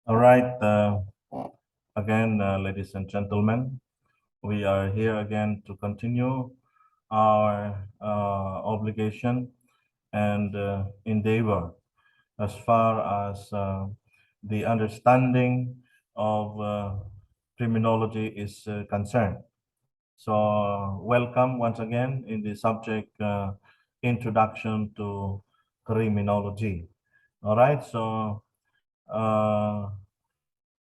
All right. Again, ladies and gentlemen, we are here again to continue our obligation and endeavor as far as the understanding of criminology is concerned. So, welcome once again in the subject Introduction to Criminology. All right. So, uh,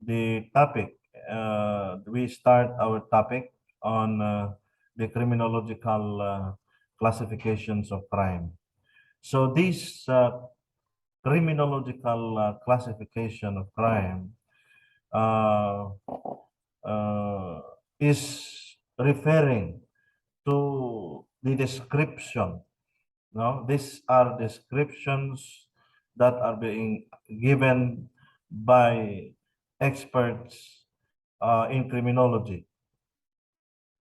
the topic. We start our topic on the criminological classifications of crime. So this criminological classification of crime uh, uh, is referring to the description. No, these are descriptions that are being given by experts in criminology.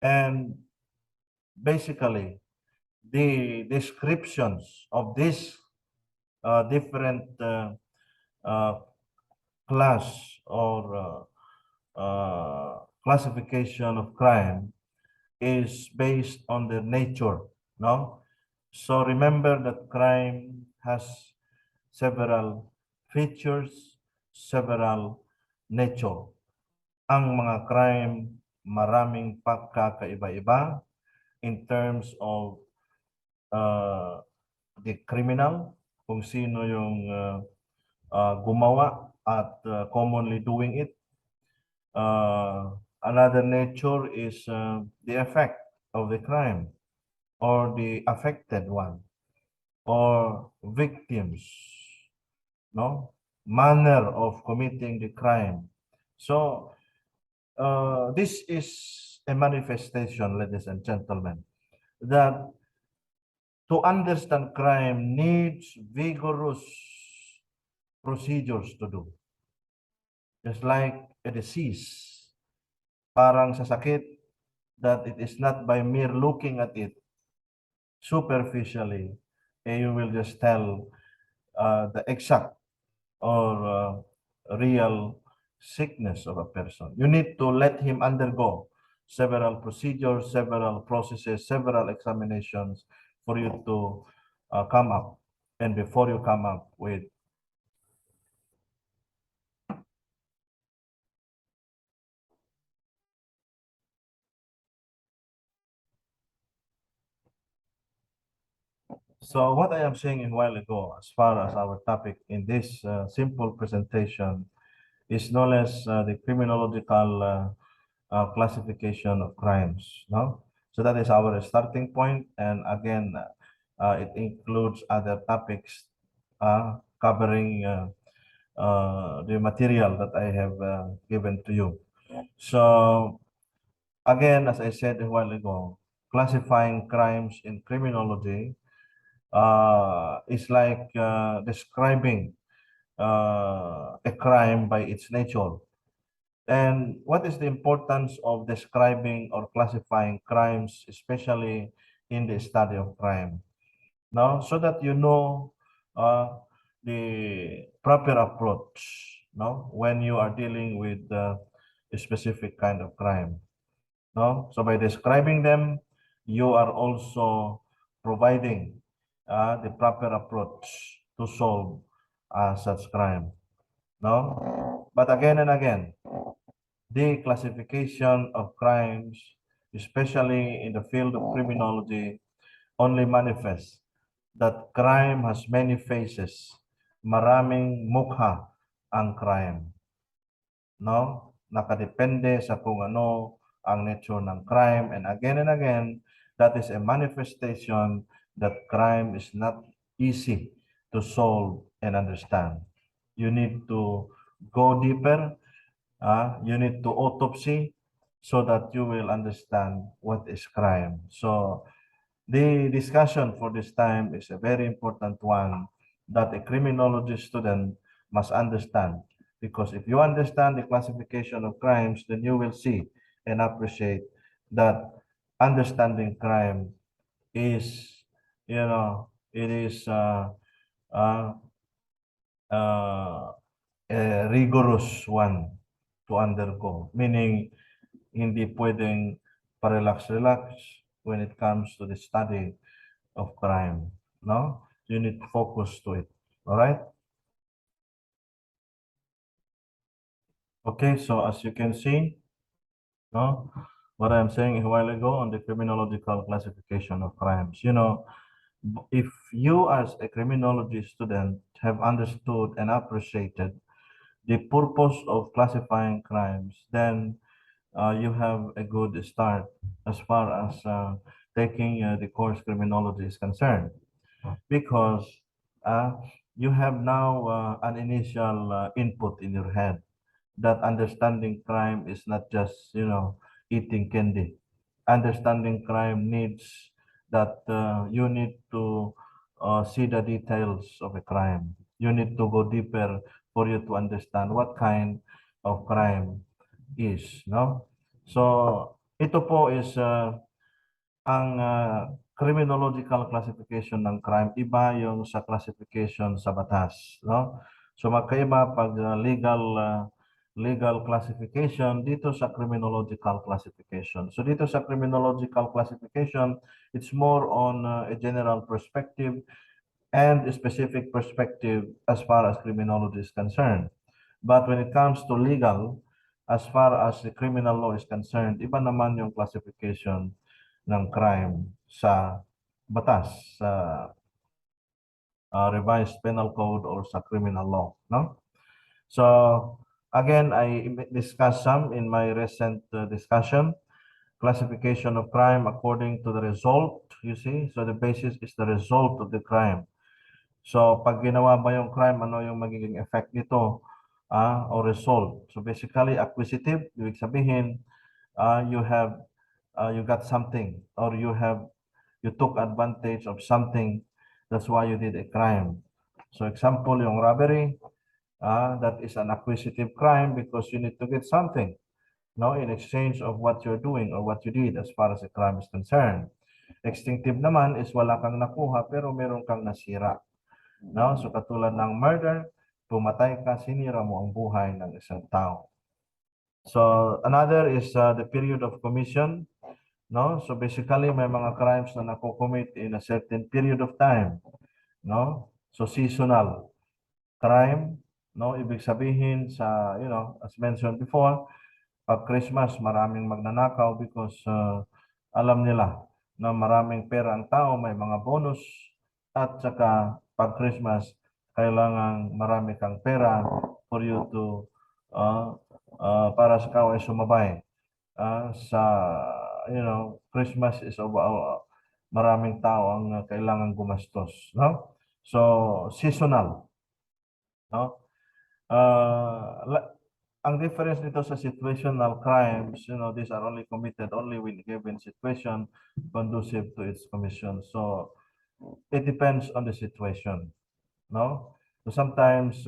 And basically, the descriptions of this different uh, class or classification of crime is based on their nature, no? So remember that crime has several features, several nature. Ang mga crime, maraming pagkakaiba-iba in terms of the criminal, kung sino yung gumawa at commonly doing it. Another nature is the effect of the crime or the affected one or victims, no? Manner of committing the crime. So, this is a manifestation, ladies and gentlemen, that to understand crime needs vigorous procedures to do. Just like a disease, parang sa sakit, that it is not by mere looking at it superficially, you will just tell the exact or real sickness of a person. You need to let him undergo several procedures, several processes, several examinations for you to come up. And before you come up with So what I am saying a while ago, as far as our topic in this simple presentation, is no less the criminological classification of crimes. No, so that is our starting point, and again, it includes other topics covering the material that I have given to you. So again, as I said a while ago, classifying crimes in criminology is like describing a crime by its nature. And what is the importance of describing or classifying crimes, especially in the study of crime? Now, so that you know the proper approach, no, when you are dealing with a specific kind of crime. No, so by describing them, you are also providing the proper approach to solve such crime. No, but again and again, the classification of crimes, especially in the field of criminology, only manifests that crime has many faces. Maraming mukha ang crime. No? Nakadepende sa kung ano ang nature ng crime. And again, that is a manifestation that crime is not easy to solve and understand. You need to go deeper. You need to autopsy so that you will understand what is crime. So the discussion for this time is a very important one that a criminology student must understand. Because if you understand the classification of crimes, then you will see and appreciate that understanding crime is, it is uh, a rigorous one to undergo. Meaning, hindi pwedeng pa-relax-relax when it comes to the study of crime. No? You need to focus to it. All right? Okay, so as you can see, no, what I'm saying a while ago on the criminological classification of crimes, if you as a criminology student have understood and appreciated the purpose of classifying crimes, then you have a good start as far as taking the course criminology is concerned, because uh, you have now an initial input in your head that understanding crime is not just, eating candy. Understanding crime needs that you need to see the details of a crime. You need to go deeper for you to understand what kind of crime is, no? So, ito po is ang criminological classification ng crime, iba yung sa classification sa batas, no? So magkaiba pag legal classification dito sa criminological classification. So dito sa criminological classification, it's more on a general perspective and a specific perspective as far as criminology is concerned. But when it comes to legal, as far as the criminal law is concerned, iba naman yung classification ng crime sa batas, sa revised penal code or sa criminal law, no? So, again, I discussed some in my recent discussion. Classification of crime according to the result, you see? So, the basis is the result of the crime. So, pag ginawa ba yung crime, ano yung magiging effect nito o result? So, basically, acquisitive, ibig sabihin, you got something, or you took advantage of something. That's why you did a crime. So, example, yung robbery, that is an acquisitive crime because you need to get something, no, in exchange of what you're doing or what you did as far as the crime is concerned. Extinctive naman is wala kang nakuha pero meron kang nasira. No? So katulad ng murder, pumatay ka, sinira mo ang buhay ng isang tao. So another is the period of commission. No? So basically may mga crimes na nako-commit in a certain period of time. No? So seasonal crime, no? Ibig sabihin sa, as mentioned before, pag Christmas, maraming magnanakaw because alam nila na maraming pera ang tao, may mga bonus, at saka pag Christmas, kailangan marami kang pera for you to, para sa ikaw ay sumabay. Christmas is maraming tao ang kailangan gumastos, no? So, seasonal, no? Ang difference nito sa situational crimes, these are only committed only when given situation conducive to its commission. So, it depends on the situation, no? So sometimes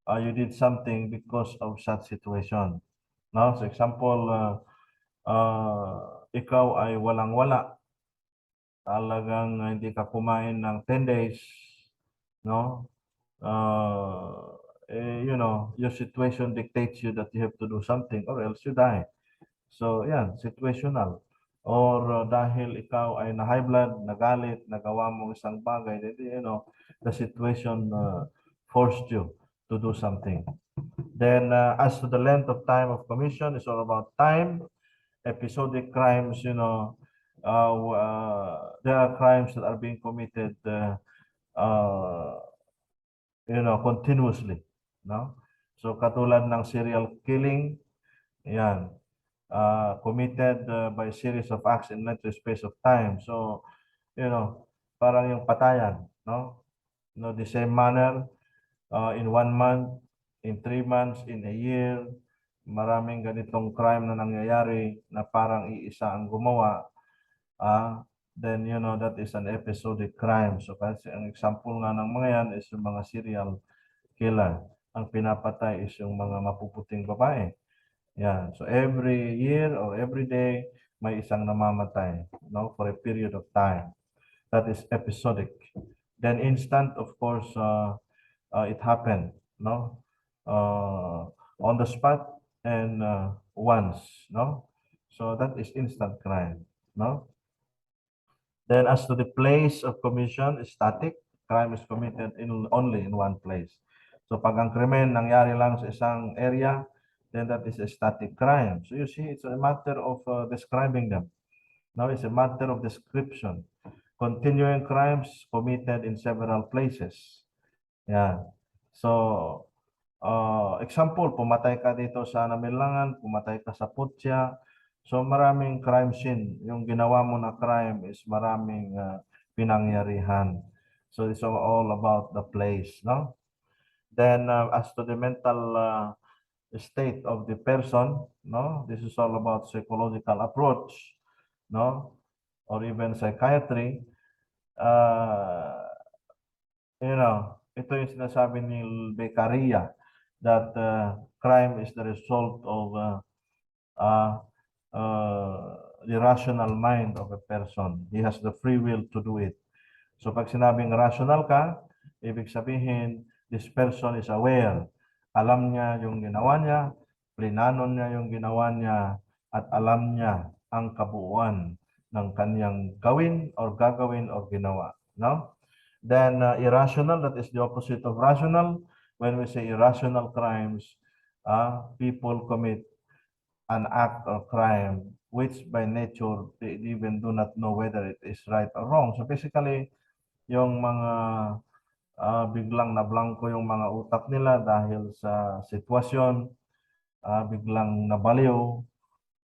you did something because of such situation, no? So example, ikaw ay walang-wala, talagang hindi ka kumain ng 10 days, no? Your situation dictates you that you have to do something or else you die. So, yan, situational. Or dahil ikaw ay na high blood, nagalit, nagawa mo isang bagay, the situation forced you to do something. Then, as to the length of time of commission, it's all about time. Episodic crimes, there are crimes that are being committed uh, continuously, no? So katulad ng serial killing, yan, committed by a series of acts in lengthy space of time. So, parang yung patayan, no? The same manner, in 1 month, in 3 months, in a year, maraming ganitong crime na nangyayari na parang iisa ang gumawa, then that is an episodic crime. So kasi ang example nga ng mga yan is yung mga serial killer. Ang pinapatay is yung mga mapuputing babae. Yan. So every year or every day, may isang namamatay, no, for a period of time. That is episodic. Then instant, of course, it happened, no? on the spot and once, no? So that is instant crime, no? Then as to the place of commission, static, crime is committed only in one place. So pag ang krimen nangyari lang sa isang area, then that is a static crime. So you see, it's a matter of describing them. Now it's a matter of description. Continuing crimes committed in several places. Yeah. So, example, pumatay ka dito sa Namilangan, pumatay ka sa Putya. So, maraming crime scene. Yung ginawa mo na crime is maraming pinangyarihan. So, it's all about the place, no? Then, as to the mental state of the person, no? This is all about psychological approach, no? Or even psychiatry. Uh, ito yung sinasabi ni Beccaria that crime is the result of uh, the rational mind of a person. He has the free will to do it. So pag sinabing rational ka, ibig sabihin, this person is aware. Alam niya yung ginawa niya, plinanon niya yung ginawa niya, at alam niya ang kabuuan ng kanyang gawin or gagawin or ginawa. No? Then irrational, that is the opposite of rational. When we say irrational crimes, people commit an act or crime which by nature they even do not know whether it is right or wrong. So basically, yung mga biglang nablangko yung mga utak nila dahil sa sitwasyon, biglang nabaliw,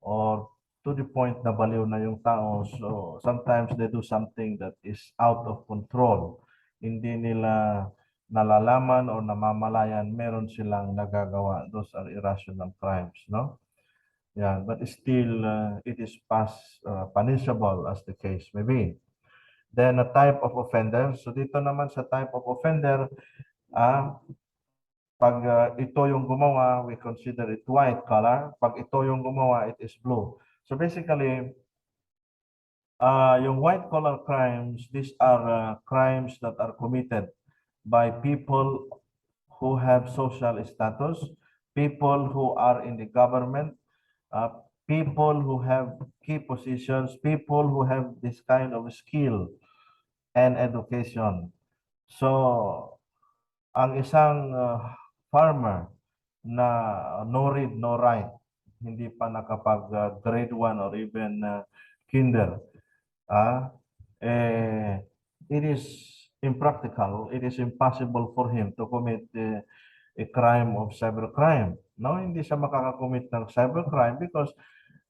or to the point na baliw na yung tao. So sometimes they do something that is out of control. Hindi nila nalalaman or namamalayan meron silang nagagawa. Those are irrational crimes, no? Yeah, but still it is punishable as the case may be. Then a type of offender. So dito naman sa type of offender, pag ito yung gumawa, we consider it white color. Pag ito yung gumawa, it is blue. So basically, yung white collar crimes, these are crimes that are committed by people who have social status, people who are in the government, people who have key positions, people who have this kind of skill and education. So, ang isang farmer na no read, no write, hindi pa nakapag grade 1 or even kinder, it is impractical, it is impossible for him to commit a crime of cybercrime. No, hindi siya makakakommit ng cybercrime because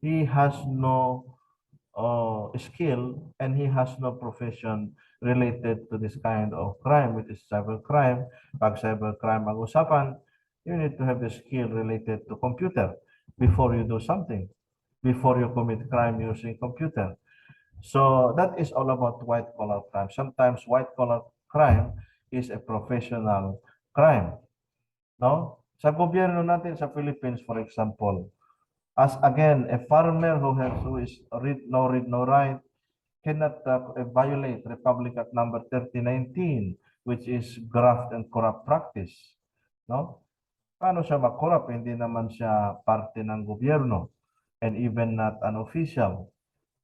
he has no skill and he has no profession related to this kind of crime, which is cybercrime. Pag cybercrime ang usapan, you need to have the skill related to computer before you do something, before you commit crime using computer. So that is all about white collar crime. Sometimes white collar crime is a professional crime. No? Sa gobyerno natin sa Philippines, for example, as again, a farmer who is read, no write, cannot violate Republic Act number 3019, which is graft and corrupt practice. No? Paano siya mag-corrupt? Hindi naman siya parte ng gobyerno and even not an official.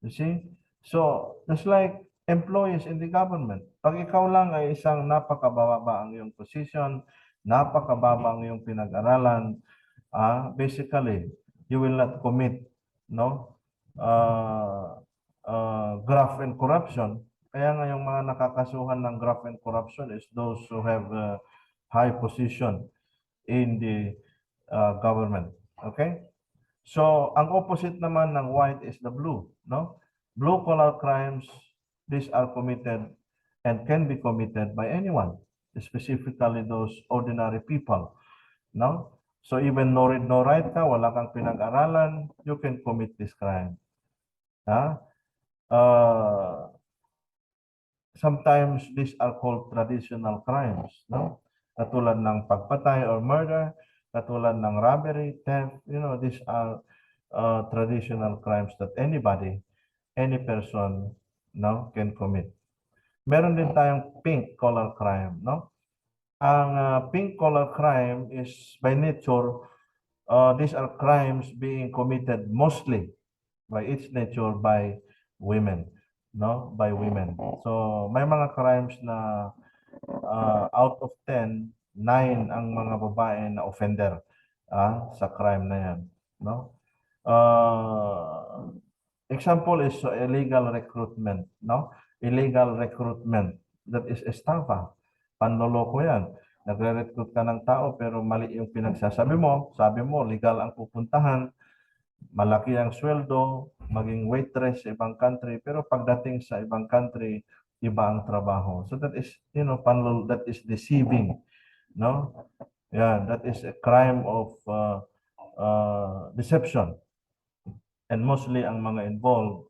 You see? So, just like employees in the government, pag ikaw lang ay isang napakababa ang iyong position, napakababa ang iyong pinag-aralan, basically, you will not commit, no? Graft and corruption. Kaya nga yung mga nakakasuhan ng graft and corruption is those who have high position in the government. Okay? So, ang opposite naman ng white is the blue, no? Blue collar crimes, these are committed and can be committed by anyone, specifically those ordinary people, no? So, even no read, no write ka, wala kang pinag-aralan, you can commit this crime. Sometimes these are called traditional crimes, no? Katulad ng pagpatay or murder, katulad ng robbery, theft, these are traditional crimes that anybody, any person, no, can commit. Meron din tayong pink collar crime, no? Ang pink collar crime is by nature, these are crimes being committed mostly by its nature by women, no? By women. So may mga crimes na out of 10, 9 ang mga babae na offender sa crime na yan, no? Uh, Example is illegal recruitment, no? Illegal recruitment. That is estafa. Panloloko yan. Nagre-recruit ka ng tao pero mali yung pinagsasabi mo. Sabi mo, legal ang pupuntahan, malaki ang sweldo, maging waitress sa ibang country, pero pagdating sa ibang country, iba ang trabaho. So that is, that is deceiving, no? Yeah, that is a crime of deception. And mostly ang mga involved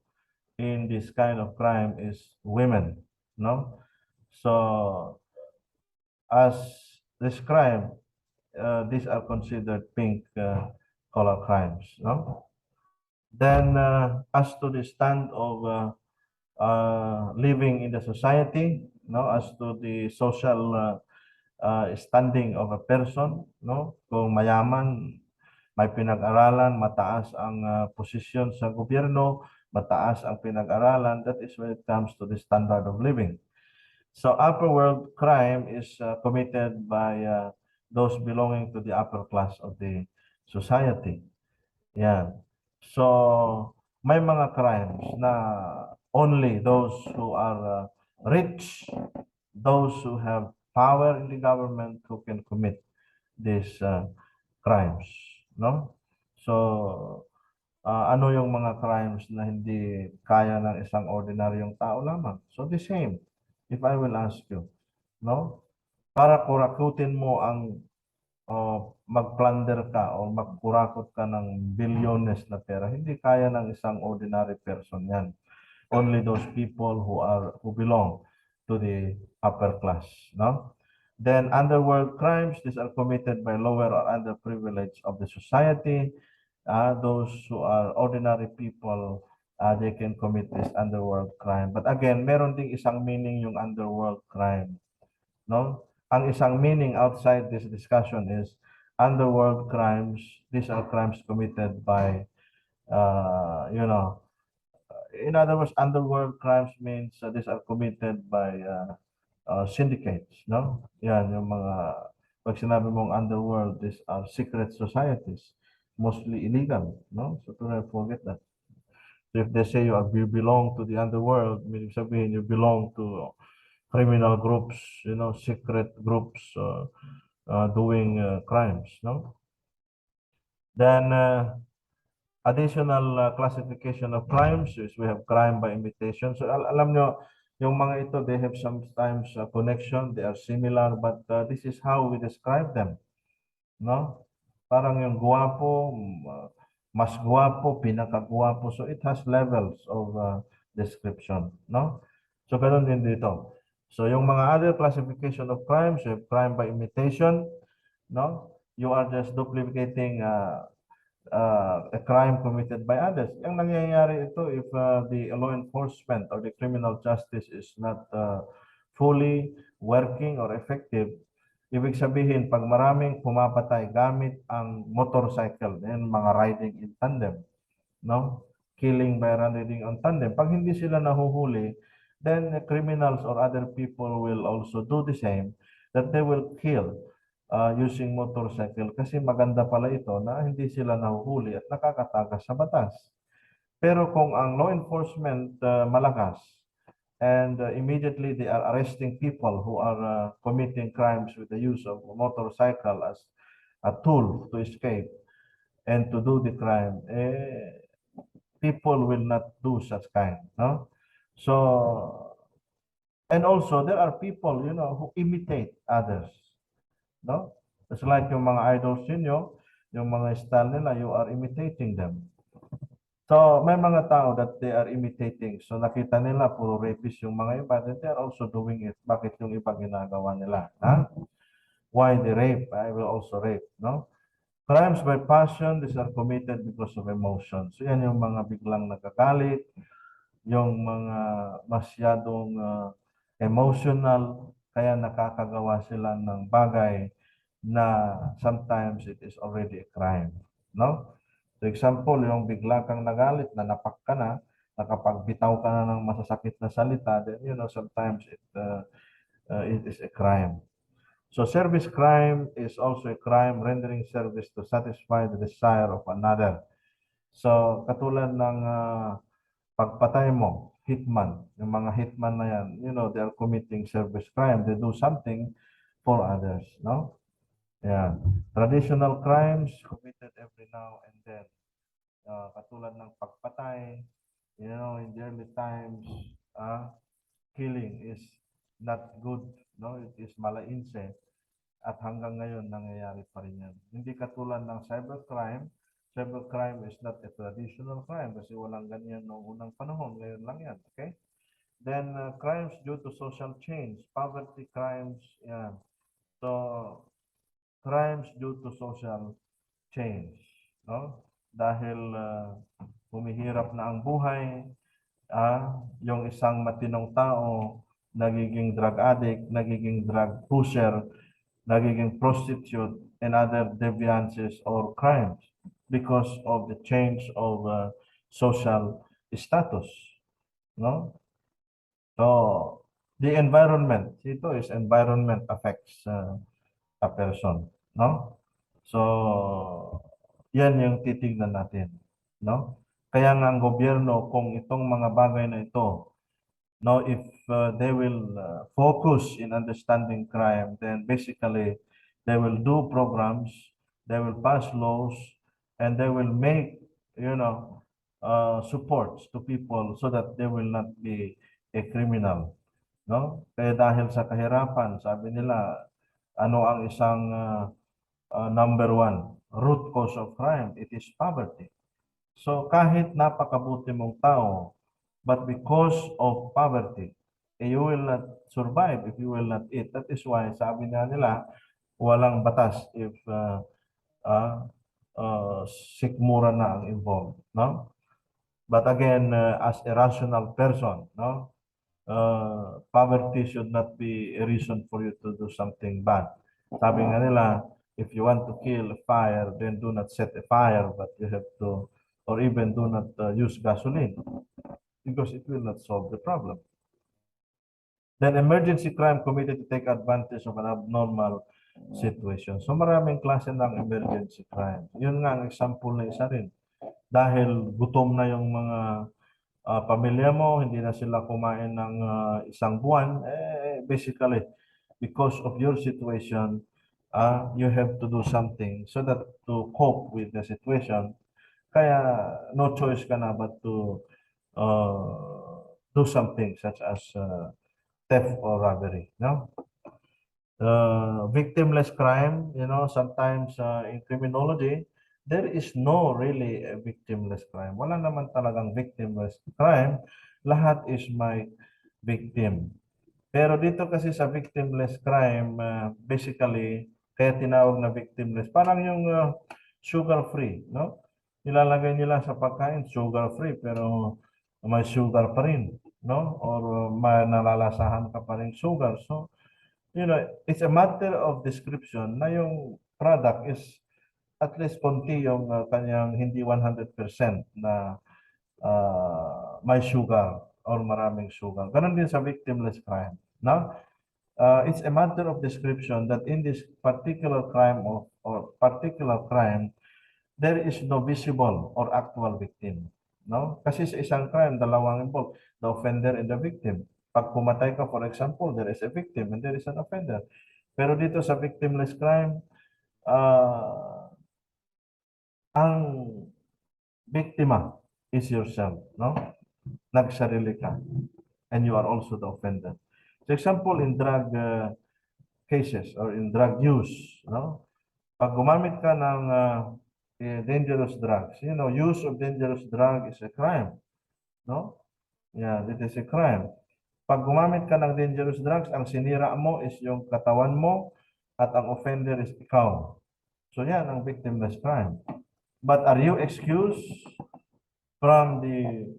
in this kind of crime is women, no? So, as described, these are considered pink collar crimes, no? Then, as to the stand of living in the society, no, as to the social standing of a person, no, kung mayaman, may pinag-aralan, mataas ang posisyon sa gobyerno, mataas ang pinag-aralan, that is when it comes to the standard of living. So upper world crime is committed by those belonging to the upper class of the society. Yan. So may mga crimes na only those who are rich, those who have power in the government who can commit these crimes, no? So ano yung mga crimes na hindi kaya ng isang ordinaryong tao lamang? So the same, if I will ask you, no? Para kurakutin mo ang mag-plunder ka o magkurakot ka ng bilyones na pera, hindi kaya ng isang ordinary person yan. Only those people who belong to the upper class, no? Then underworld crimes, these are committed by lower or underprivileged of the society. Those who are ordinary people, they can commit this underworld crime. But again, meron ding isang meaning yung underworld crime, no? Ang isang meaning outside this discussion is underworld crimes. These are crimes committed by, you know, in other words, underworld crimes means these are committed by syndicates, no? Yan, yung mga, pag sinabi mong underworld, these are secret societies, mostly illegal, no? So do not forget that. So if they say you belong to the underworld, meaning sabihin you belong to criminal groups, secret groups doing crimes, no? Then additional classification of crimes is we have crime by imitation. So alam nyo, yung mga ito, they have sometimes a connection, they are similar, but this is how we describe them, no? Parang yung guwapo, mas guwapo, pinakagwapo. So it has levels of description, no? So ganun din dito. So yung mga other classification of crimes, you have crime by imitation, no? You are just duplicating a crime committed by others. Ang nangyayari ito if the law enforcement or the criminal justice is not fully working or effective, ibig sabihin pag maraming pumapatay gamit ang motorcycle, yan mga riding in tandem, no? Killing by riding on tandem. Pag hindi sila nahuhuli, then criminals or other people will also do the same, that they will kill using motorcycle kasi maganda pala ito na hindi sila nahuhuli at nakakatakas sa batas. Pero kung ang law enforcement malakas and immediately they are arresting people who are committing crimes with the use of motorcycle as a tool to escape and to do the crime, people will not do such kind, no? So, and also there are people, who imitate others, no? It's like yung mga idols ninyo, yung mga style nila, you are imitating them. So, may mga tao that they are imitating. So, nakita nila, puro rapist yung mga iba, then they are also doing it. Bakit yung iba ginagawa nila? Ha? Why they rape? I will also rape, no? Crimes by passion, these are committed because of emotion. So, yan yung mga biglang nagagalit, yung mga masyadong emotional, kaya nakakagawa sila ng bagay na sometimes it is already a crime, no? For example, yung bigla kang nagalit, nanapak ka na, nakapagbitaw ka na ng masasakit na salita, then sometimes it is a crime. So service crime is also a crime rendering service to satisfy the desire of another. So katulad ng pagpatay mo, hitman, yung mga hitman na yan, they are committing service crime. They do something for others, no? Yeah. Traditional crimes committed every now and then. Katulad ng pagpatay, in the early times, killing is not good, no? It is malainse. At hanggang ngayon, nangyayari pa rin yan. Hindi katulad ng cybercrime. Cybercrime is not a traditional crime kasi walang ganyan noong unang panahon. Ngayon lang yan, okay? Then, crimes due to social change. Poverty crimes, yan. So, crimes due to social change, no? Dahil humihirap na ang buhay, yung isang matinong tao, nagiging drug addict, nagiging drug pusher, nagiging prostitute, and other deviances or crimes because of the change of social status, no? So, the environment, ito is environment affects a person, no? So, yan yung titignan natin, no? Kaya nga ang gobyerno, kung itong mga bagay na ito, no, if they will focus in understanding crime, then basically they will do programs, they will pass laws, and they will make, supports to people so that they will not be a criminal, no? Kaya dahil sa kahirapan, sabi nila, ano ang isang number one root cause of crime? It is poverty. So kahit napakabuti mong tao, but because of poverty, you will not survive if you will not eat. That is why sabi nga nila, walang batas if uh, sikmura na ang involved, no? But again, as a rational person, no, poverty should not be a reason for you to do something bad. Sabi nga nila, if you want to kill a fire, then do not set a fire, but you have to, or even do not use gasoline, because it will not solve the problem. Then emergency crime committed to take advantage of an abnormal situation. So maraming klase ng emergency crime. Yun nga ang example na isa rin. Dahil gutom na yung mga pamilya mo, hindi na sila kumain ng isang buwan, basically, because of your situation, you have to do something so that to cope with the situation. Kaya no choice ka na but to do something such as theft or robbery, no? Victimless crime, sometimes in criminology, there is no really a victimless crime. Wala naman talagang victimless crime. Lahat is my victim. Pero dito kasi sa victimless crime, basically, kaya tinawag na victimless, parang yung sugar-free, no? Nilalagay nila sa pagkain, sugar-free, pero may sugar pa rin, no? Or may nalalasahan ka pa rin sugar. So, it's a matter of description na yung product is at least konti yung kanyang hindi 100% na may sugar or maraming sugar. Ganon din sa victimless crime. No? It's a matter of description that in this particular crime or particular crime, there is no visible or actual victim. No? Kasi sa isang crime, dalawang involved, the offender and the victim. Pag pumatay ka, for example, there is a victim and there is an offender. Pero dito sa victimless crime, ang biktima is yourself, no? Nagsarili ka. And you are also the offender. For example, in drug cases or in drug use, no? Pag gumamit ka ng dangerous drugs, use of dangerous drug is a crime, no? Yeah, it is a crime. Pag gumamit ka ng dangerous drugs, ang sinira mo is yung katawan mo at ang offender is ikaw. So yan ang victimless crime. But are you excused from the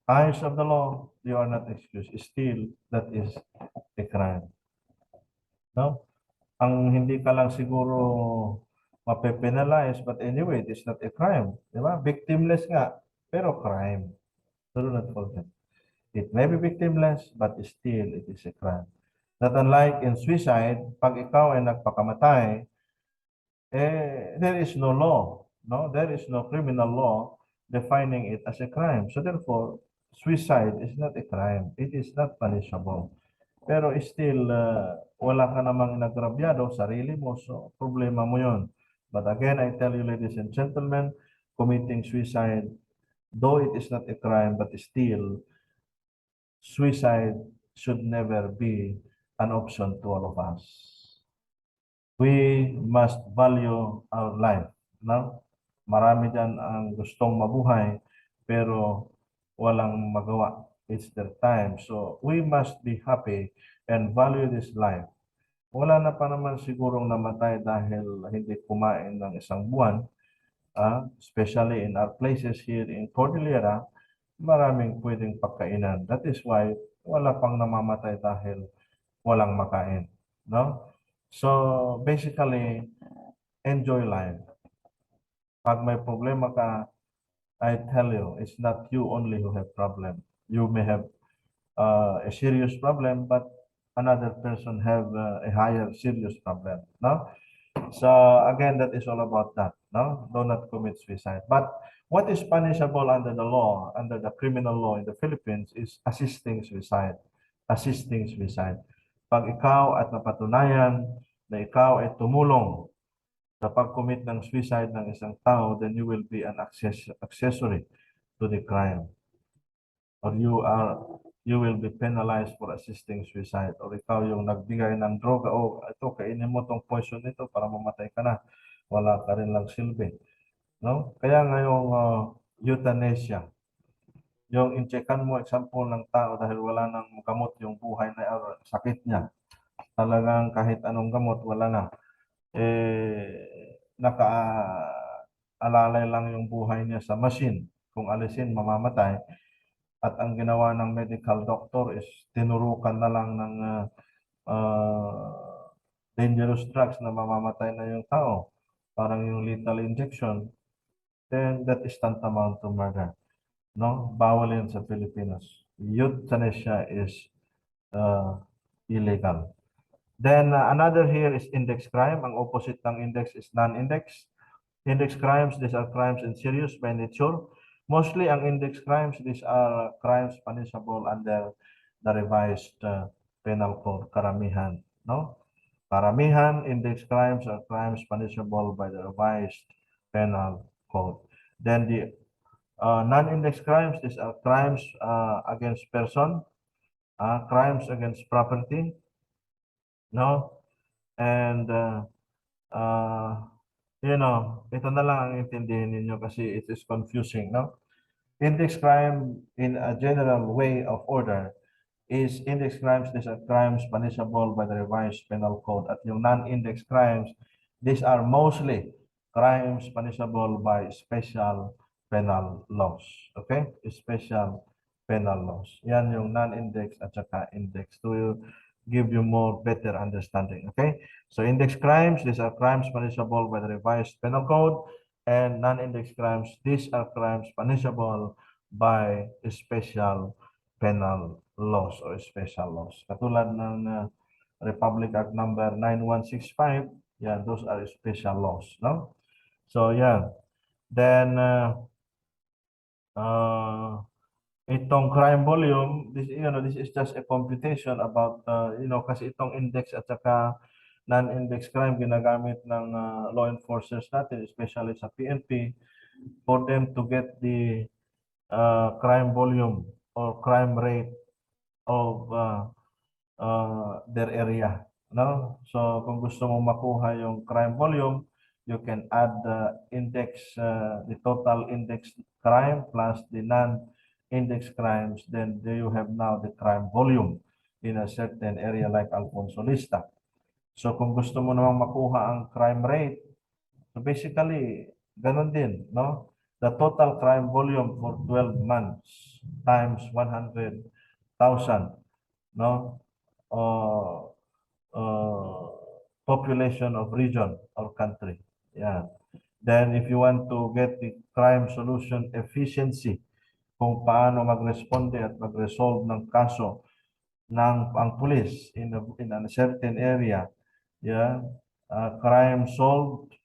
eyes of the law? You are not excused. Still, that is a crime. no? Ang hindi ka lang siguro mape-penalize, but anyway, it is not a crime, di ba? Victimless nga, pero crime. So do not forget. It may be victimless, but still it is a crime. Not unlike in suicide, pag ikaw ay nagpakamatay, there is no law, no? There is no criminal law defining it as a crime. So therefore, suicide is not a crime. It is not punishable. Pero still, wala ka namang nagrabyado, sarili mo, so problema mo yun. But again, I tell you, ladies and gentlemen, committing suicide, though it is not a crime, but still, suicide should never be an option to all of us. We must value our life, no? Marami dyan ang gustong mabuhay, pero walang magawa. It's their time. So, we must be happy and value this life. Wala na pa naman sigurong namatay dahil hindi kumain ng isang buwan, especially in our places here in Cordillera, maraming pwedeng pagkainan. That is why wala pang namamatay dahil walang makain, no? So, basically, enjoy life. Pag may problema ka, I tell you, it's not you only who have problem. You may have a serious problem, but another person have a higher serious problem, no? So again, that is all about that, no? Do not commit suicide. But what is punishable under the law, under the criminal law in the Philippines is assisting suicide. Assisting suicide. Pag ikaw at napatunayan na ikaw ay tumulong sa pag-commit ng suicide ng isang tao, then you will be an accessory to the crime. Or you will be penalized for assisting suicide. Or ikaw yung nagbigay ng droga, o ito, kainin mo tong poison nito para mamatay ka na. Wala ka rin lang silbi. No? Kaya ngayong euthanasia, yung inchekan mo example ng tao dahil wala nang gamot yung buhay na sakit niya. Talagang kahit anong gamot, wala na. Nakaalalay lang yung buhay niya sa machine. Kung alisin, mamamatay. At ang ginawa ng medical doctor is tinurukan na lang ng dangerous drugs na mamamatay na yung tao. Parang yung lethal injection. Then that is tantamount to murder. No? Bawal yan sa Pilipinas. Euthanasia is illegal. Then another here is index crime. Ang opposite ng index is non-index. Index crimes, these are crimes and serious by nature. Mostly ang index crimes, these are crimes punishable under the revised penal code, karamihan, no? Karamihan index crimes are crimes punishable by the revised penal code. Then the non-index crimes, these are crimes against person, crimes against property, no? And ito na lang ang intindihin ninyo kasi it is confusing, no? Index crime in a general way of order is index crimes, these are crimes punishable by the revised penal code. At yung non-index crimes, these are mostly crimes punishable by special penal laws. Okay? Special penal laws. Yan yung non-index at saka index to give you more better understanding. Okay? So index crimes, these are crimes punishable by the revised penal code, and non-index crimes, these are crimes punishable by special penal laws or special laws. Katulad ng Republic Act number 9165, yeah, those are special laws, no? So yeah. Then itong crime volume, this is just a computation about kasi itong index at saka non-index crime ginagamit ng law enforcers natin, especially sa PNP, for them to get the crime volume or crime rate of their area, no? So kung gusto mo makuha yung crime volume, you can add the index, the total index crime plus the non-index crimes, then there you have now the crime volume in a certain area like Alfonso Lista. So kung gusto mo namang makuha ang crime rate, so basically, ganun din, no? The total crime volume for 12 months times 100,000, no? uh, population of region or country. Yeah. Then if you want to get the crime solution efficiency, kung paano mag-responde at mag-resolve ng kaso ng ang police in a certain area, yeah, crime solved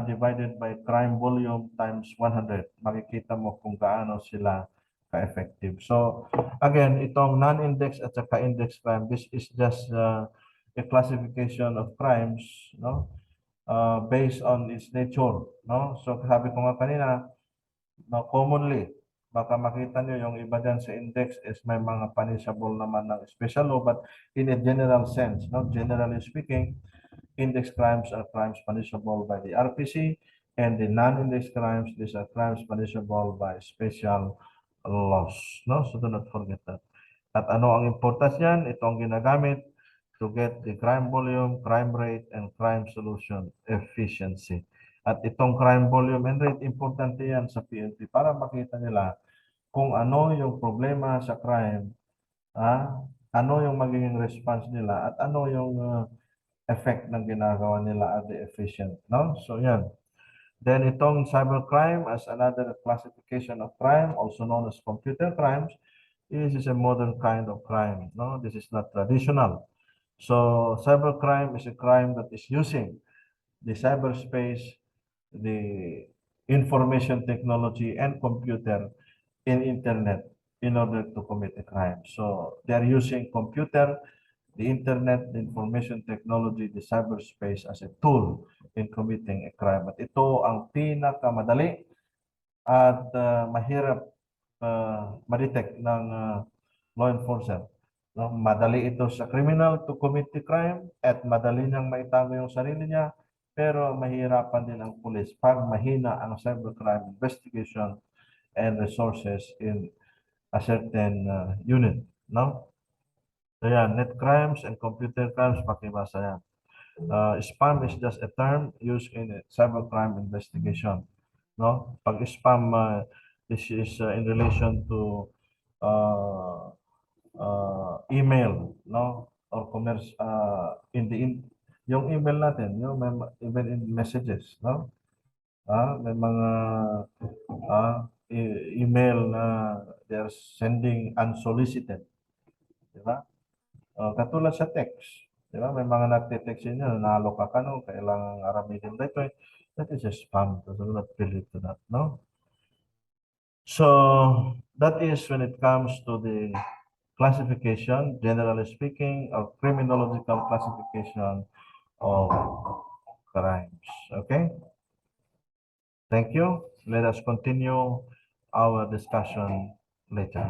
divided by crime volume times 100. Makikita mo kung gaano sila ka-effective. So, again, itong non-index at saka index crime, this is just a classification of crimes, no? Based on its nature, no? So, sabi ko nga kanina, no, commonly, baka makita nyo yung iba dyan sa index is may mga punishable naman ng special law, but in a general sense, no? Generally speaking, index crimes are crimes punishable by the RPC, and the non-index crimes, these are crimes punishable by special laws. No? So do not forget that. At ano ang importance niyan? Ito ang ginagamit to get the crime volume, crime rate, and crime solution efficiency. At itong crime volume and rate, importante yan sa PNP para makita nila kung ano yung problema sa crime, ano yung magiging response nila, at ano yung effect ng ginagawa nila at the efficient, no? So, yan. Then, itong cybercrime as another classification of crime, also known as computer crimes, this is a modern kind of crime, no? This is not traditional. So, cybercrime is a crime that is using the cyberspace, the information technology, and computer in internet in order to commit a crime. So, they're using computer, the internet, the information technology, the cyberspace as a tool in committing a crime. At ito ang pinakamadali at mahirap ma-detect ng law enforcer. No? Madali ito sa criminal to commit the crime at madali niyang maitago yung sarili niya, pero mahirapan din ang pulis pag mahina ang cybercrime investigation and resources in a certain unit. No? So yan, net crimes and computer crimes, pakibasa yan. Spam is just a term used in cybercrime investigation. No? Pag spam, this is in relation to email, no? Or commerce, yung email natin, even in messages, no? May mga email na they're sending unsolicited, di ba? Katulad sa text, di ba? May mga nagte-text inyo, nanalo ka no? Kailangan aramihin dito. That is a spam. So do not believe to that, no? So that is when it comes to the classification, generally speaking, of criminological classification of crimes. Okay? Thank you. Let us continue our discussion later.